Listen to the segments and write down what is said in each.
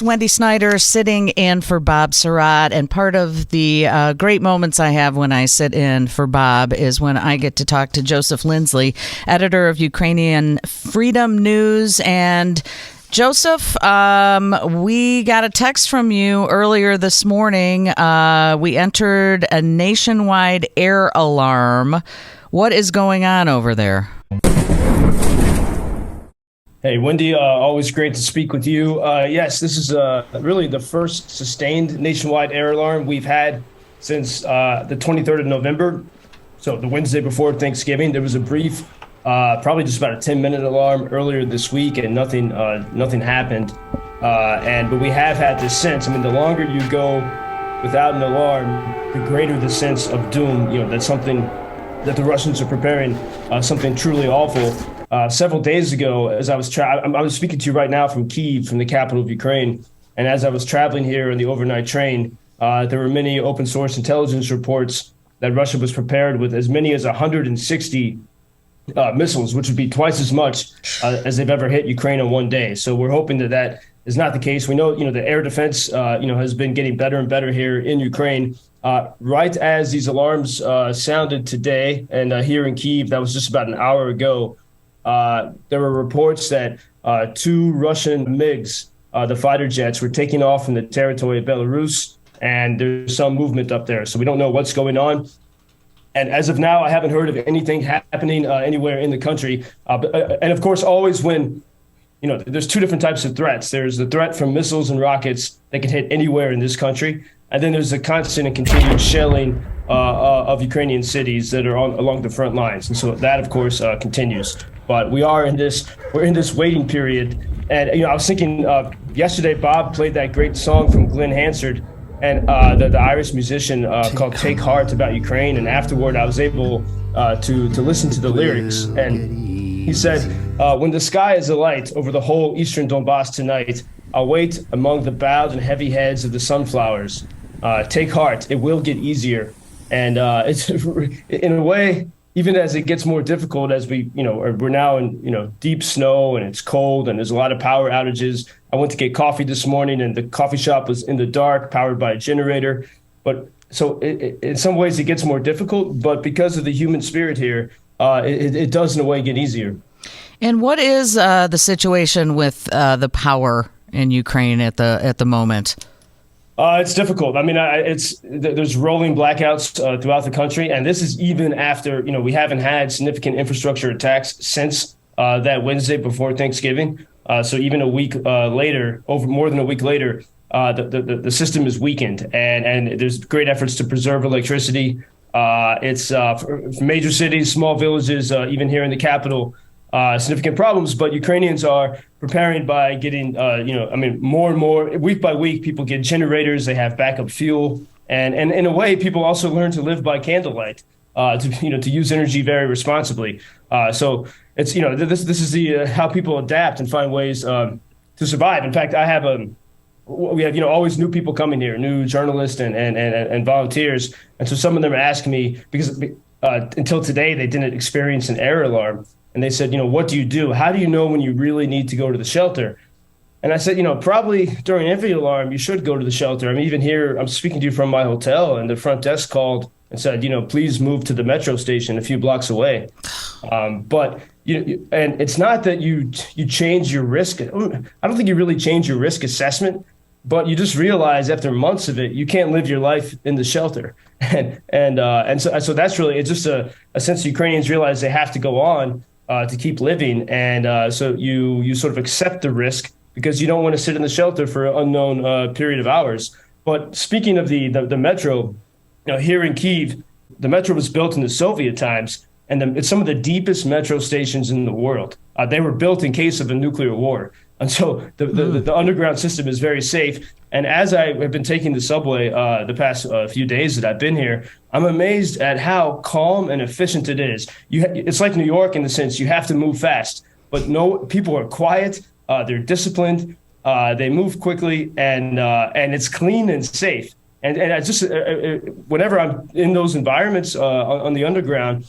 It's Wendy Snyder sitting in for Bob Sirott, and part of the great moments I have when I sit in for Bob is when I get to talk to Joseph Lindsley, editor of Ukrainian Freedom News. And Joseph, we got a text from you earlier this morning. We entered a nationwide air alarm. What is going on over there? Hey, Wendy, always great to speak with you. Yes, this is really the first sustained nationwide air alarm we've had since the 23rd of November. So the Wednesday before Thanksgiving, there was a brief, probably just about a 10-minute alarm earlier this week, and nothing happened. But we have had this sense. I mean, the longer you go without an alarm, the greater the sense of doom. You know, that the Russians are preparing something truly awful. Several days ago, as I was speaking to you right now from Kyiv, from the capital of Ukraine, and as I was traveling here in the overnight train, there were many open source intelligence reports that Russia was prepared with as many as 160 missiles, which would be twice as much as they've ever hit Ukraine in one day. So we're hoping that is not the case. We know, the air defense, has been getting better and better here in Ukraine. Right as these alarms sounded today, and here in Kyiv, that was just about an hour ago, there were reports that two Russian MiGs, the fighter jets, were taking off from the territory of Belarus, and there's some movement up there. So we don't know what's going on. And as of now, I haven't heard of anything happening anywhere in the country. And of course, always when, there's two different types of threats. There's the threat from missiles and rockets that can hit anywhere in this country. And then there's the constant and continued shelling of Ukrainian cities that are along the front lines. And so that, of course, continues. But we're in this waiting period. And, I was thinking yesterday, Bob played that great song from Glenn Hansard, and the Irish musician called Take Heart, about Ukraine. And afterward, I was able to listen to the lyrics. And he said, when the sky is alight over the whole eastern Donbass tonight, I'll wait among the bowed and heavy heads of the sunflowers. Take heart, it will get easier. And it's in a way, even as it gets more difficult, as we're now in, deep snow and it's cold and there's a lot of power outages. I went to get coffee this morning and the coffee shop was in the dark, powered by a generator. But so in some ways it gets more difficult, but because of the human spirit here, it does in a way get easier. And what is the situation with the power in Ukraine at the moment? It's difficult. I mean, there's rolling blackouts throughout the country, and this is even after we haven't had significant infrastructure attacks since that Wednesday before Thanksgiving. So even a week later, more than a week later, the system is weakened, and there's great efforts to preserve electricity. It's for major cities, small villages, even here in the capital. Significant problems, but Ukrainians are preparing by getting, more and more, week by week, people get generators, they have backup fuel, and in a way, people also learn to live by candlelight, to use energy very responsibly. So it's, this is how people adapt and find ways to survive. In fact, we have always new people coming here, new journalists and volunteers, and so some of them are asking me, because until today they didn't experience an air alarm. And they said, what do you do? How do you know when you really need to go to the shelter? And I said, probably during every alarm, you should go to the shelter. I mean, even here, I'm speaking to you from my hotel, and the front desk called and said, please move to the metro station a few blocks away. But and it's not that you change your risk. I don't think you really change your risk assessment, but you just realize after months of it, you can't live your life in the shelter. And so that's really, it's just a sense Ukrainians realize they have to go on to keep living. And so you sort of accept the risk because you don't want to sit in the shelter for an unknown period of hours. But speaking of the metro, here in Kyiv, the metro was built in the Soviet times, and it's some of the deepest metro stations in the world. They were built in case of a nuclear war. And so the underground system is very safe. And as I have been taking the subway the past few days that I've been here, I'm amazed at how calm and efficient it is. It's like New York in the sense you have to move fast, but people are quiet, they're disciplined, they move quickly, and it's clean and safe. And I just whenever I'm in those environments on the underground,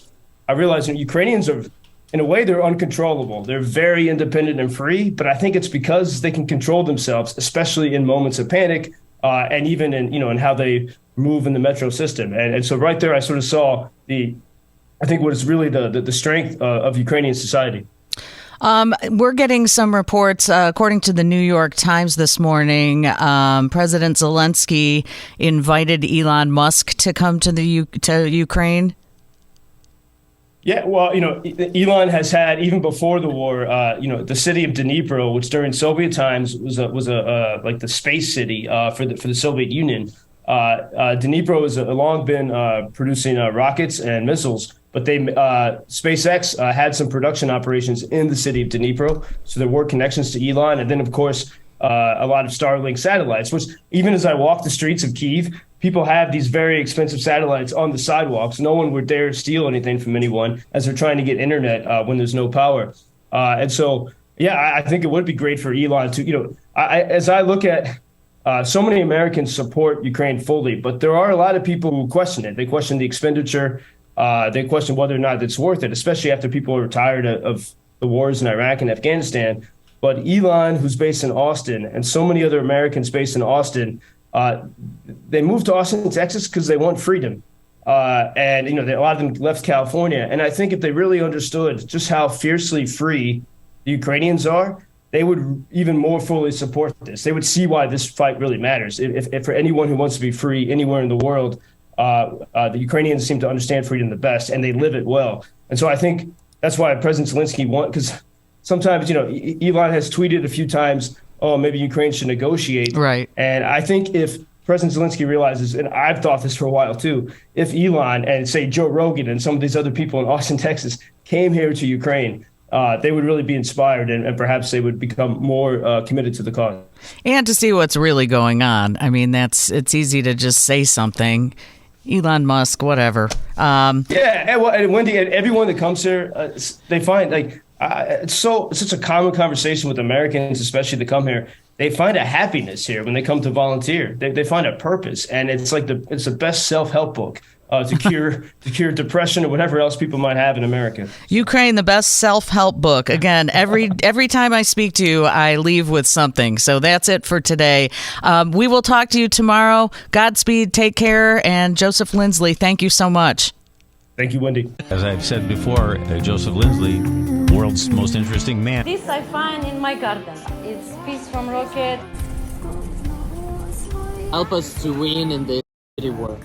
I realize Ukrainians are in a way, they're uncontrollable. They're very independent and free, but I think it's because they can control themselves, especially in moments of panic, and even in how they move in the metro system. And so right there, I sort of saw I think what is really the strength of Ukrainian society. We're getting some reports, according to the New York Times this morning. President Zelensky invited Elon Musk to come to Ukraine. Yeah, well, Elon has had, even before the war, the city of Dnipro, which during Soviet times was like the space city for the Soviet Union. Dnipro has long been producing rockets and missiles, but SpaceX had some production operations in the city of Dnipro, so there were connections to Elon, and then of course a lot of Starlink satellites. Which, even as I walk the streets of Kyiv, people have these very expensive satellites on the sidewalks. No one would dare steal anything from anyone as they're trying to get internet when there's no power. And so, yeah, I think it would be great for Elon to, as I look at, so many Americans support Ukraine fully, but there are a lot of people who question it. They question the expenditure. They question whether or not it's worth it, especially after people are tired of the wars in Iraq and Afghanistan. But Elon, who's based in Austin, and so many other Americans based in Austin, they moved to Austin, Texas, because they want freedom. And a lot of them left California. And I think if they really understood just how fiercely free the Ukrainians are, they would even more fully support this. They would see why this fight really matters. If for anyone who wants to be free anywhere in the world, the Ukrainians seem to understand freedom the best, and they live it well. And so I think that's why President Zelensky because sometimes, Elon has tweeted a few times, oh, maybe Ukraine should negotiate. Right. And I think if President Zelensky realizes, and I've thought this for a while too, if Elon and say Joe Rogan and some of these other people in Austin, Texas came here to Ukraine, they would really be inspired, and perhaps they would become more committed to the cause. And to see what's really going on. I mean, it's easy to just say something. Elon Musk, whatever. Yeah, and Wendy, and everyone that comes here, they find it's such a common conversation with Americans, especially that come here. They find a happiness here when they come to volunteer. They find a purpose, and it's the best self-help book to cure depression or whatever else people might have in America. Ukraine, the best self-help book. Again, every time I speak to you, I leave with something. So that's it for today. We will talk to you tomorrow. Godspeed, take care, and Joseph Lindsley, thank you so much. Thank you, Wendy. As I've said before, Joseph Lindsley, world's most interesting man. This I find in my garden. It's peace from rocket. Help us to win in this war.